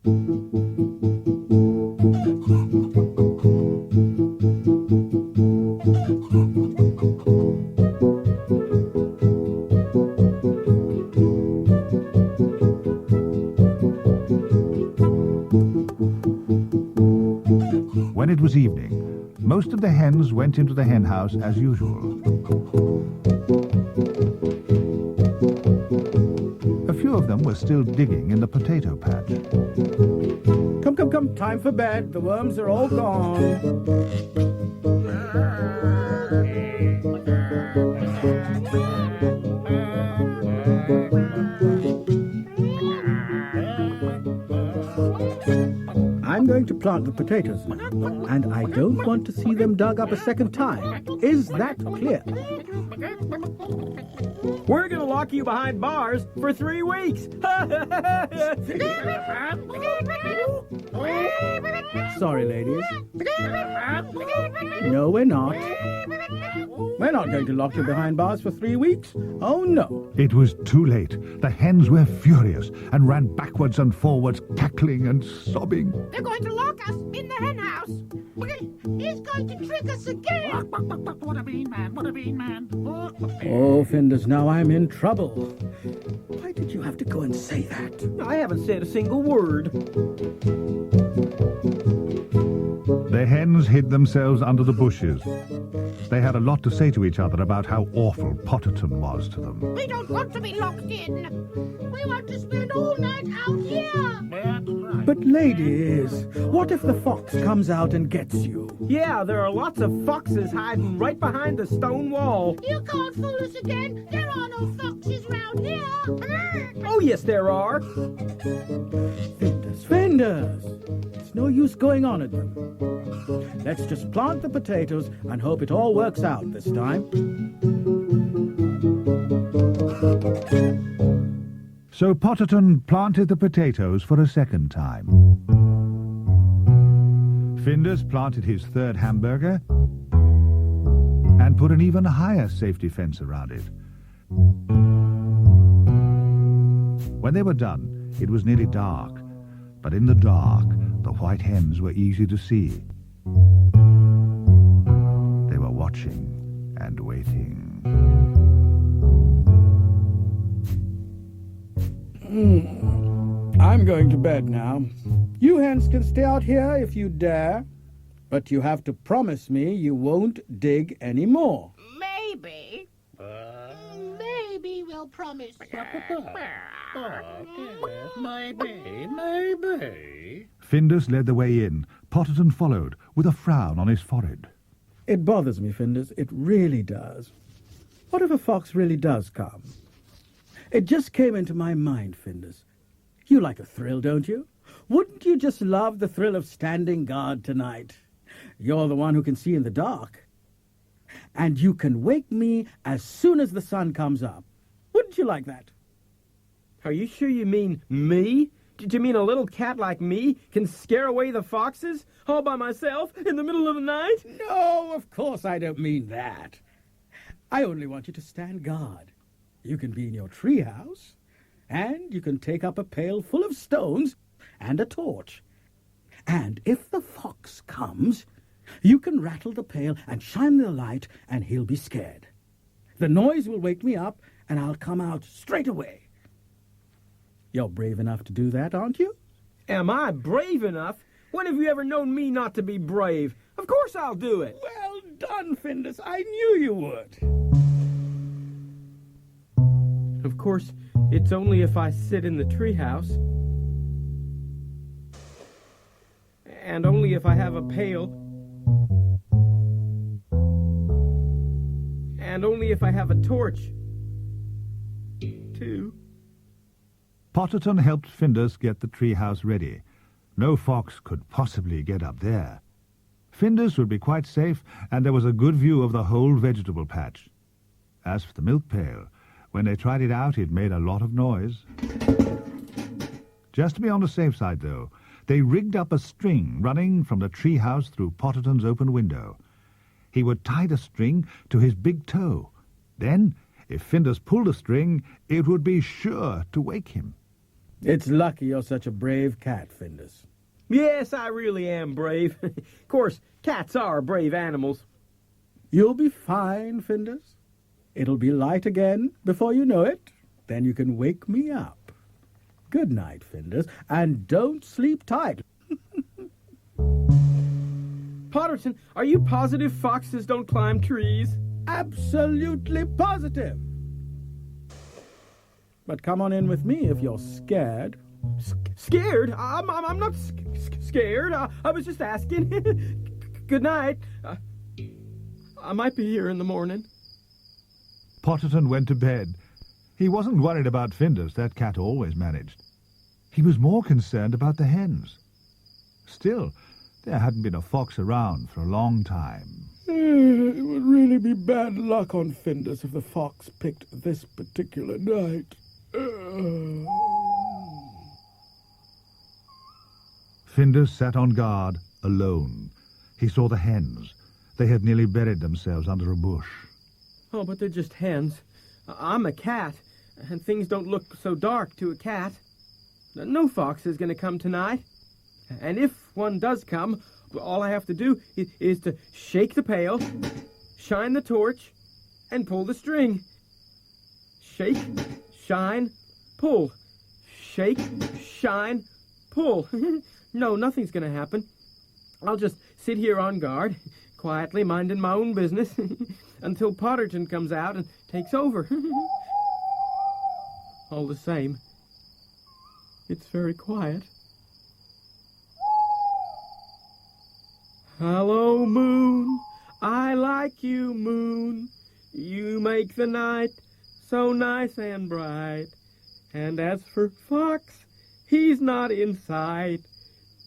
When it was evening, most of the hens went into the hen house as usual. A few of them were still digging in the potato patch. Come, time for bed. The worms are all gone. I'm going to plant the potatoes now, and I don't want to see them dug up a second time. Is that clear? We're going to lock you behind bars for 3 weeks. Sorry, ladies. No, we're not. We're not going to lock you behind bars for 3 weeks. Oh, no. It was too late. The hens were furious and ran backwards and forwards, cackling and sobbing. They're going to lock us in the hen house. He's going to trick us again. What a mean man, what a mean man. Oh, Findus, now I'm in trouble. Why did you have to go and say that? I haven't said a single word. The hens hid themselves under the bushes. They had a lot to say to each other about how awful Potterton was to them. We don't want to be locked in. We want to spend all night out here. But ladies, what if the fox comes out and gets you? Yeah, there are lots of foxes hiding right behind the stone wall. You can't fool us again. There are no foxes round here. Oh, yes, there are. Findus. It's no use going on at them. Let's just plant the potatoes and hope it all works out this time. So Potterton planted the potatoes for a second time. Findus planted his third hamburger and put an even higher safety fence around it. When they were done, it was nearly dark, but in the dark, the white hens were easy to see. They were watching and waiting. I'm going to bed now. You hens can stay out here if you dare, but you have to promise me you won't dig any more. Maybe. Maybe we'll promise. Maybe. Findus led the way in. Potterton followed, with a frown on his forehead. It bothers me, Findus. It really does. What if a fox really does come? It just came into my mind, Findus. You like a thrill, don't you? Wouldn't you just love the thrill of standing guard tonight? You're the one who can see in the dark. And you can wake me as soon as the sun comes up. Wouldn't you like that? Are you sure you mean me? Did you mean a little cat like me can scare away the foxes all by myself in the middle of the night? No, of course I don't mean that. I only want you to stand guard. You can be in your treehouse, and you can take up a pail full of stones and a torch. And if the fox comes, you can rattle the pail and shine the light, and he'll be scared. The noise will wake me up, and I'll come out straight away. You're brave enough to do that, aren't you? Am I brave enough? When have you ever known me not to be brave? Of course I'll do it. Well done, Findus. I knew you would. Of course, it's only if I sit in the treehouse. And only if I have a pail. And only if I have a torch. Too. Potterton helped Findus get the treehouse ready. No fox could possibly get up there. Findus would be quite safe, and there was a good view of the whole vegetable patch. As for the milk pail, when they tried it out, it made a lot of noise. Just to be on the safe side, though, they rigged up a string running from the treehouse through Potterton's open window. He would tie the string to his big toe. Then, if Findus pulled the string, it would be sure to wake him. It's lucky you're such a brave cat, Findus. Yes, I really am brave. Of course, cats are brave animals. You'll be fine, Findus. It'll be light again before you know it. Then you can wake me up. Good night, Findus, and don't sleep tight. Potterton, are you positive foxes don't climb trees? Absolutely positive. But come on in with me if you're scared. Scared? I'm not scared. I was just asking. Good night. I might be here in the morning. Potterton went to bed. He wasn't worried about Findus, that cat always managed. He was more concerned about the hens. Still, there hadn't been a fox around for a long time. It would really be bad luck on Findus if the fox picked this particular night. Findus sat on guard, alone. He saw the hens. They had nearly buried themselves under a bush. Oh, but they're just hens. I'm a cat, and things don't look so dark to a cat. No fox is going to come tonight. And if one does come, all I have to do is to shake the pail, shine the torch, and pull the string. Shake, shine, pull. Shake, shine, pull. No, nothing's going to happen. I'll just sit here on guard, quietly minding my own business, until Potterton comes out and takes over. All the same, it's very quiet. Hello, moon. I like you, moon. You make the night so nice and bright. And as for Fox, he's not in sight.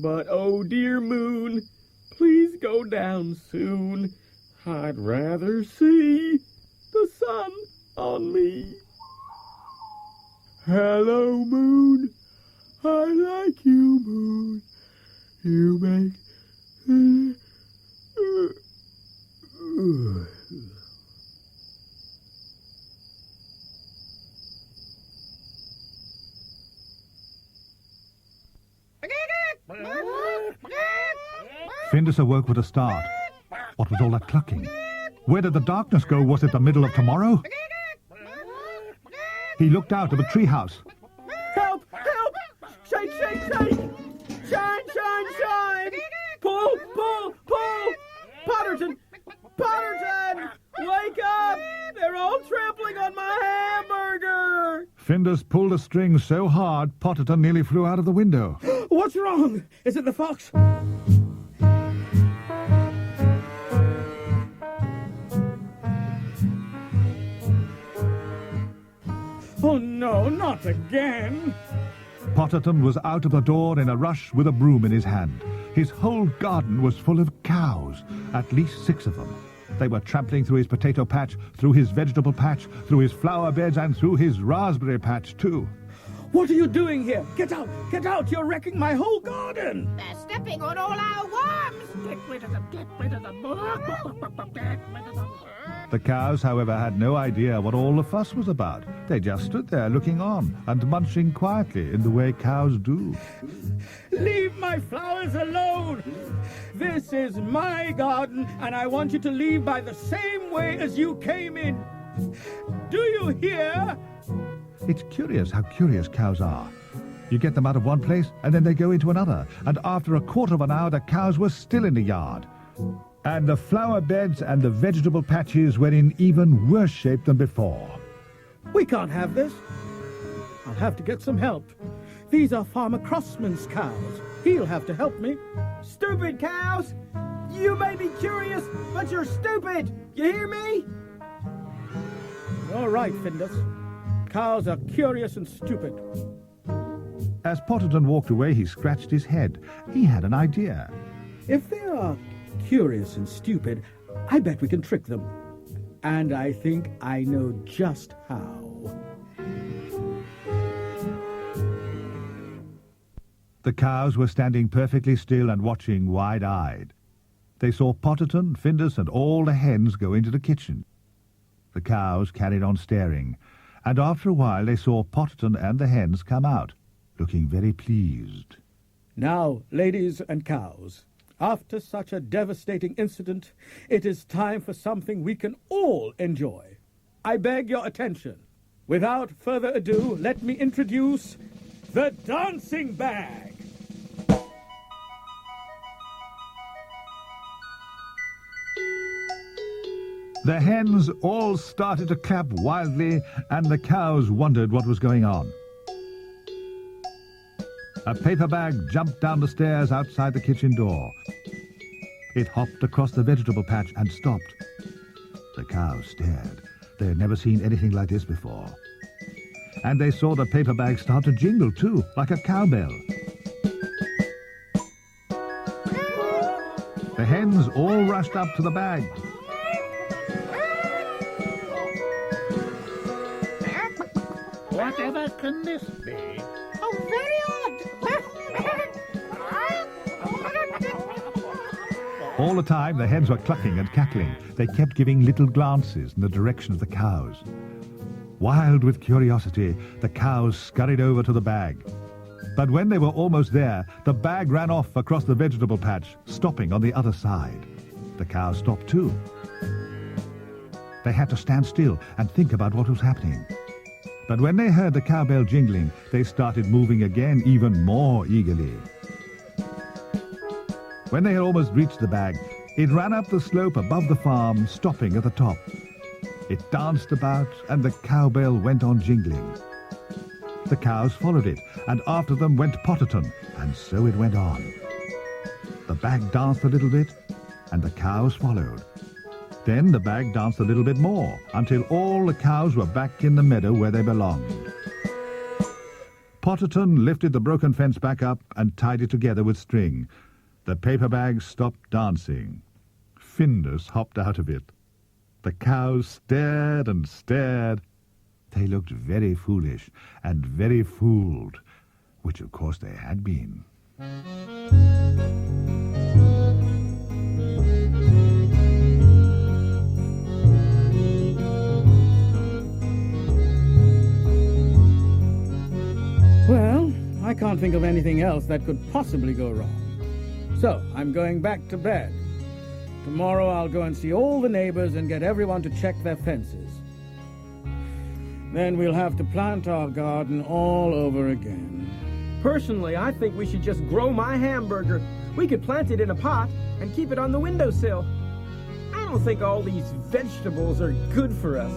But oh dear moon, please go down soon. I'd rather see the sun on me. Hello, moon. I like you, moon. You make... Findus awoke with a start. What was all that clucking? Where did the darkness go? Was it the middle of tomorrow? He looked out of a treehouse. Help! Help! Shake, shake, shake! Shine, shine, shine! Pull, pull, pull! Potterton! Potterton! Wake up! They're all trampling on my hamburger! Findus pulled a string so hard, Potterton nearly flew out of the window. What's wrong? Is it the fox? Oh no, not again! Potterton was out of the door in a rush with a broom in his hand. His whole garden was full of cows, at least 6 of them. They were trampling through his potato patch, through his vegetable patch, through his flower beds, and through his raspberry patch, too. What are you doing here? Get out! Get out! You're wrecking my whole garden! They're stepping on all our worms. Get rid of them. Get rid of them. Get rid of them. The cows, however, had no idea what all the fuss was about. They just stood there looking on and munching quietly in the way cows do. Leave my flowers alone! This is my garden, and I want you to leave by the same way as you came in. Do you hear? It's curious how curious cows are. You get them out of one place, and then they go into another, and after a quarter of an hour, the cows were still in the yard. And the flower beds and the vegetable patches were in even worse shape than before. We can't have this. I'll have to get some help. These are Farmer Crossman's cows. He'll have to help me. Stupid cows! You may be curious, but you're stupid! You hear me? All right, Findus. Cows are curious and stupid. As Potterton walked away, he scratched his head. He had an idea. If they are curious and stupid, I bet we can trick them. And I think I know just how. The cows were standing perfectly still and watching wide-eyed. They saw Potterton, Findus, and all the hens go into the kitchen. The cows carried on staring, and after a while they saw Potterton and the hens come out. looking very pleased. Now, ladies and cows, after such a devastating incident, it is time for something we can all enjoy. I beg your attention. Without further ado, let me introduce the dancing bag. The hens all started to clap wildly, and the cows wondered what was going on. A paper bag jumped down the stairs outside the kitchen door. It hopped across the vegetable patch and stopped. The cows stared. They had never seen anything like this before. And they saw the paper bag start to jingle too, like a cowbell. The hens all rushed up to the bag. Whatever can this be? Oh, very odd. All the time, the hens were clucking and cackling. They kept giving little glances in the direction of the cows. Wild with curiosity, the cows scurried over to the bag. But when they were almost there, the bag ran off across the vegetable patch, stopping on the other side. The cows stopped too. They had to stand still and think about what was happening. But when they heard the cowbell jingling, they started moving again even more eagerly. When they had almost reached the bag, it ran up the slope above the farm, stopping at the top. It danced about, and the cowbell went on jingling. The cows followed it, and after them went Potterton, and so it went on. The bag danced a little bit, and the cows followed. Then the bag danced a little bit more, until all the cows were back in the meadow where they belonged. Potterton lifted the broken fence back up and tied it together with string. The paper bag stopped dancing. Findus hopped out of it. The cows stared and stared. They looked very foolish and very fooled, which of course they had been. Well, I can't think of anything else that could possibly go wrong. So, I'm going back to bed. Tomorrow I'll go and see all the neighbors and get everyone to check their fences. Then we'll have to plant our garden all over again. Personally, I think we should just grow my hamburger. We could plant it in a pot and keep it on the windowsill. I don't think all these vegetables are good for us.